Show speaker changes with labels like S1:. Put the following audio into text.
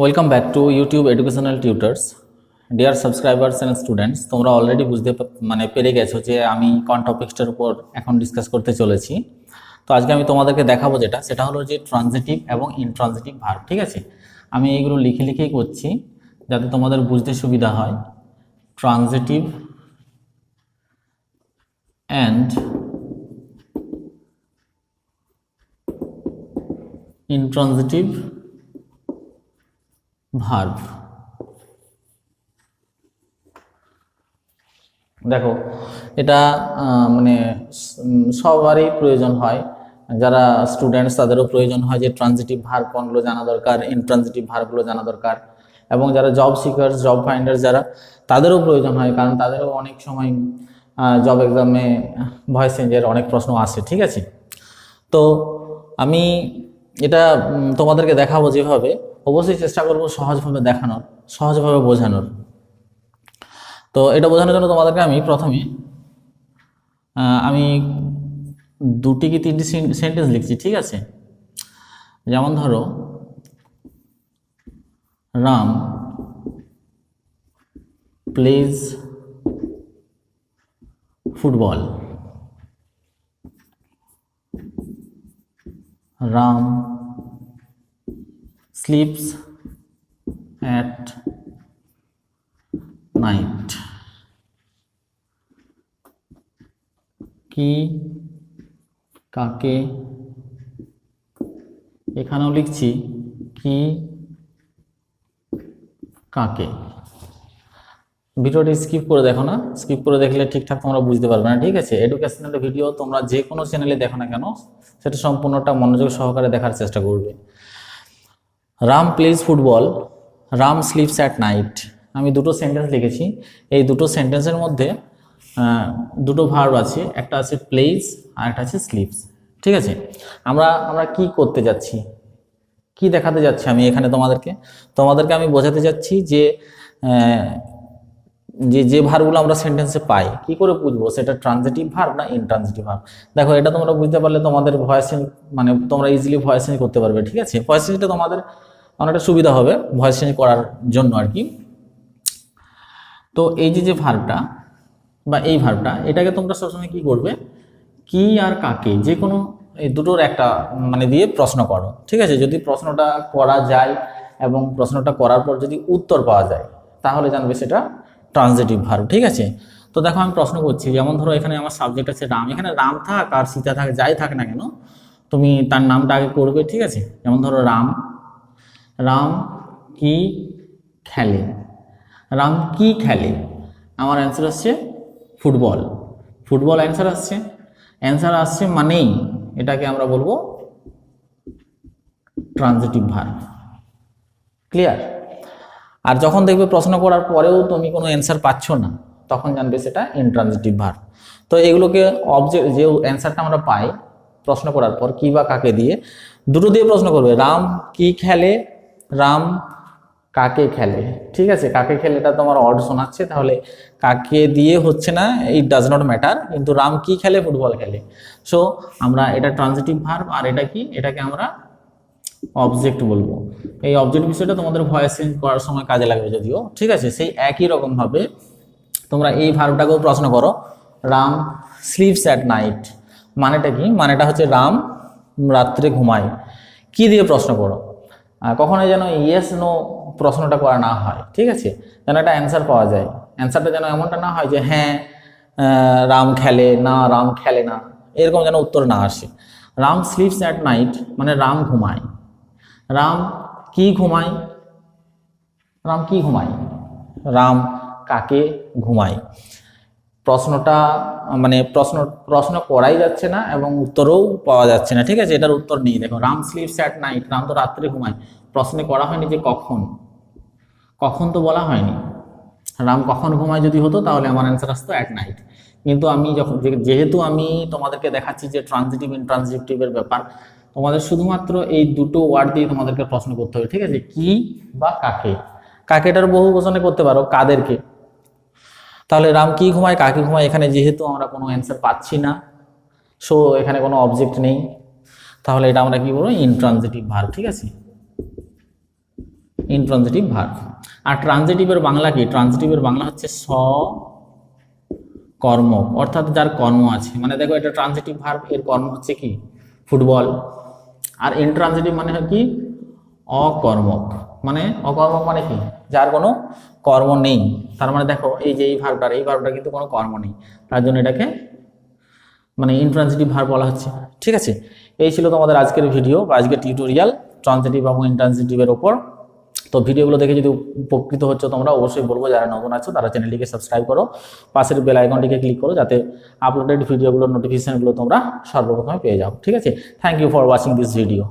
S1: Welcome back to YouTube educational tutors. Dear subscribers and students, তোমরা already বুঝতে পেরে গেছো যে আমি কোন টপিকসটার উপর এখন ডিসকাস করতে চলেছি। তো আজকে আমি তোমাদেরকে দেখাবো সেটা হলো যে ট্রানজিটিভ এবং ইনট্রানজিটিভ ভার্ব। ঠিক আছে, আমি এইগুলো লিখেই করছি যাতে তোমাদের বুঝতে সুবিধা হয়। Transitive and intransitive verb. দেখো, এটা মানে সবারই প্রয়োজন হয়, যারা স্টুডেন্টস তাদেরও প্রয়োজন হয় যে ট্রানজিটিভ ভার্ব কোনগুলো জানা দরকার, ইনট্রানজিটিভ ভার্বগুলো জানা দরকার, এবং যারা জব সিকার্স, জব ফাইন্ডার্স যারা, তাদেরও প্রয়োজন হয়, কারণ তাদেরও অনেক সময় জব এক্সামে ভয়েস চেঞ্জের অনেক প্রশ্ন আসে। ঠিক আছে, তো আমি এটা তোমাদেরকে দেখাবো যেভাবে, অবশ্যই চেষ্টা করবো সহজভাবে দেখানোর, সহজভাবে বোঝানোর। তো এটা বোঝানোর জন্য তোমাদেরকে আমি প্রথমে আমি 2টি কি 3টি সেন্টেন্স লিখছি। ঠিক আছে, যেমন ধরো, Ram plays football. Ram sleeps at night. কি কাকে, এখানেও লিখছি কি কাকে। ভিডিওটি স্কিপ করে দেখো না, স্কিপ করে দেখলে ঠিকঠাক তোমরা বুঝতে পারবে না। ঠিক আছে, এডুকেশনাল ভিডিও তোমরা যে কোনো চ্যানেলে দেখো না কেন, সেটা সম্পূর্ণটা মনোযোগ সহকারে দেখার চেষ্টা করবে। Ram plays football, Ram sleeps at night. আমি দুটো সেন্টেন্স লিখেছি, এই দুটো সেন্টেন্সের মধ্যে দুটো ভার্ব আছে, একটা আছে প্লেজ আর একটা আছে স্লিপস। ঠিক আছে, আমরা কি করতে যাচ্ছি, কি দেখাতে যাচ্ছি আমি এখানে তোমাদেরকে আমি বোঝাতে যাচ্ছি যে যে ভার্বগুলো আমরা সেন্টেন্সে পাই, কি করে বুঝবো সেটা ট্রানজিটিভ ভার্ব না ইনট্রানজিটিভ ভার্ব। দেখো, এটা তোমরা বুঝতে পারলে তোমাদের ভয়েস চেঞ্জ, মানে তোমরা ইজিলি ভয়েস চেঞ্জ করতে পারবে। ঠিক আছে, ভয়েস চেঞ্জটা তোমাদের অনেকটা সুবিধা হবে ভয়েস চেঞ্জ করার জন্য আর কি। তো এই যে ভার্বটা বা এই ভার্বটা, এটাকে তোমরা সবসময় কি করবে, কি আর কাকে, যে কোনো এই দুটোর একটা মানে দিয়ে প্রশ্ন করো। ঠিক আছে, যদি প্রশ্নটা করা যায় এবং প্রশ্নটা করার পর যদি উত্তর পাওয়া যায়, তাহলে জানবে সেটা ট্রানজিটিভ ভার্ব। ঠিক আছে, তো দেখো আমি প্রশ্ন করছি, যেমন ধরো এখানে আমার সাবজেক্ট আছে রাম, এখানে রাম থাক আর সীতা থাক, যাই থাক না কেন, তুমি তার নামটা আগে করবে। ঠিক আছে, যেমন ধরো রাম, রাম কি খেলে, রাম কি খেলে, আমার অ্যান্সার আসছে ফুটবল। ফুটবল অ্যান্সার আসছে মানেই এটাকে আমরা বলবো ট্রানজিটিভ ভার্ব। ক্লিয়ার? আর যখন দেখবে প্রশ্ন করার পরেও তুমি কোনো অ্যান্সার পাচ্ছ না, তখন জানবে সেটা ইনট্রানজিটিভ ভার্ব। তো এগুলোকে অবজেক্ট, যে অ্যান্সারটা আমরা পাই প্রশ্ন করার পর, কি বা কাকে দিয়ে, দুটো দিয়ে প্রশ্ন করবে। রাম কি খেলে, রাম কাকে খেলে। ঠিক আছে, কাকে খেলে এটা তোমার অড শোনাচ্ছে, তাহলে কাকে দিয়ে হচ্ছে না, ইট ডাজ নট ম্যাটার, কিন্তু রাম কি খেলে, ফুটবল খেলে। সো আমরা এটা ট্রানজিটিভ ভার্ব, আর এটা কি, এটাকে আমরা অবজেক্ট বলবো। এই অবজেক্ট বিষয়টা তোমাদের ভয়েস চেঞ্জ করার সময় কাজে লাগবে যদিও। ঠিক আছে, সেই একই রকম ভাবে তোমরা এই ভার্বটাকেও প্রশ্ন করো। রাম স্লিপস অ্যাট নাইট, মানেটা কি, মানেটা হচ্ছে রাম রাত্রে ঘুমায়। কি দিয়ে প্রশ্ন করো, কখনোই যেন ইয়েস নো প্রশ্নটা করা না হয়। ঠিক আছে, যেন একটা অ্যান্সার পাওয়া যায়। অ্যান্সারটা যেন এমনটা না হয় যে হ্যাঁ রাম খেলে, না রাম খেলে না, এরকম যেন উত্তর না আসে। রাম স্লিপস অ্যাট নাইট মানে রাম ঘুমায়। রাম কি ঘুমায়, রাম কি ঘুমায়, রাম কাকে ঘুমায়। প্রশ্নটা মানে প্রশ্ন করাই যাচ্ছে না এবং উত্তরও পাওয়া যাচ্ছে না। ঠিক আছে, এটার উত্তর নেই। দেখো, Ram sleeps at night, Ram তো রাত্রে ঘুমায়, প্রশ্নে করা হয়নি যে কখন, কখন তো বলা হয়নি। রাম কখন ঘুমায় যদি হতো তাহলে আমার অ্যান্সার আসতো অ্যাট নাইট। কিন্তু আমি যেহেতু আমি তোমাদেরকে দেখাচ্ছি যে ট্রানজিটিভ ইনট্রানজিটিভের ব্যাপার, তোমাদের শুধুমাত্র এই দুটো ওয়ার্ড দিয়ে তোমাদেরকে প্রশ্ন করতে হবে। ঠিক আছে, কি বা কাকে। কাকেটার বহু বচনে করতে পারো, কাদেরকে। তাহলে রাম কি ঘুমায়, কাকে ঘুমায়, এখানে যেহেতু আমরা কোনো অ্যান্সার পাচ্ছি না, সো এখানে কোনো অবজেক্ট নেই, তাহলে এটা আমরা কি বলবো, ইনট্রানজিটিভ ভার্ব। ঠিক আছে, ইন্ট্রানজিটিভ ভার্ব। আর ট্রানজিটিভের বাংলা কি? ট্রানজিটিভের বাংলা হচ্ছে সকর্মক, অর্থাৎ যার কর্ম আছে। মানে দেখো এটা ট্রানজিটিভ ভার্ব, এর কর্ম হচ্ছে কি? ফুটবল। আর ইন্ট্রানজিটিভ মানে হয় কি? অকর্মক। মানে অকর্মক মানে কি? যার কোনো কর্ম নেই। তার মানে দেখো এই যে এই ভার্বটা কিন্তু কোনো কর্ম নেই, তার জন্য এটাকে মানে ইন্ট্রানজিটিভ ভার্ব বলা হচ্ছে। ঠিক আছে, এই ছিল তোমাদের আজকের ভিডিও বা আজকের টিউটোরিয়াল ট্রানজিটিভ এবং ইন্ট্রানজিটিভের ওপর। তো ভিডিওগুলো দেখে যদি উপকৃত হচ্ছে তোমরা, অবশ্যই বলবো যারা নতুন আছো তারা চ্যানেলটিকে সাবস্ক্রাইব করো, পাশের বেল আইকনটিকে ক্লিক করো, যাতে আপলোডেড ভিডিওগুলোর নোটিফিকেশনগুলো তোমরা সর্বপ্রথমে পেয়ে যাও। ঠিক আছে, thank you for watching this video.